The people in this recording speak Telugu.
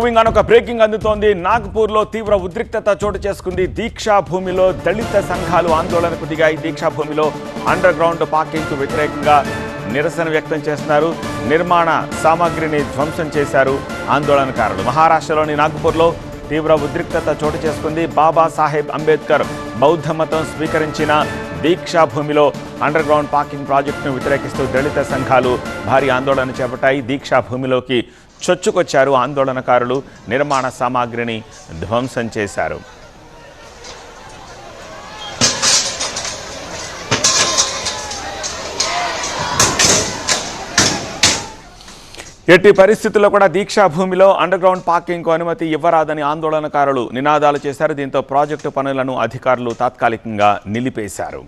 ఒక బ్రేకింగ్ అందుతోంది. నాగ్పూర్లో తీవ్ర ఉద్రిక్తత చోటు చేసుకుంది. దీక్షా భూమిలో దళిత సంఘాలు ఆందోళనకు దిగాయి. దీక్షా భూమిలో అండర్ గ్రౌండ్ పార్కింగ్కు వ్యతిరేకంగా నిరసన వ్యక్తం చేస్తున్నారు. నిర్మాణ సామాగ్రిని ధ్వంసం చేశారు ఆందోళనకారులు. మహారాష్ట్రలోని నాగ్పూర్లో తీవ్ర ఉద్రిక్తత చోటు చేసుకుంది. బాబాసాహెబ్ అంబేద్కర్ బౌద్ధ మతం స్వీకరించిన దీక్షా భూమిలో అండర్ గ్రౌండ్ పార్కింగ్ ప్రాజెక్టును వ్యతిరేకిస్తూ దళిత సంఘాలు భారీ ఆందోళన చేపట్టాయి. దీక్షా భూమిలోకి చొచ్చుకొచ్చారు ఆందోళనకారులు. నిర్మాణ సామాగ్రిని ధ్వంసం చేశారు. ఎట్టి పరిస్థితుల్లో కూడా దీక్షా భూమిలో అండర్ గ్రౌండ్ పార్కింగ్కు అనుమతి ఇవ్వరాదని ఆందోళనకారులు నినాదాలు చేశారు. దీంతో ప్రాజెక్టు పనులను అధికారులు తాత్కాలికంగా నిలిపేశారు.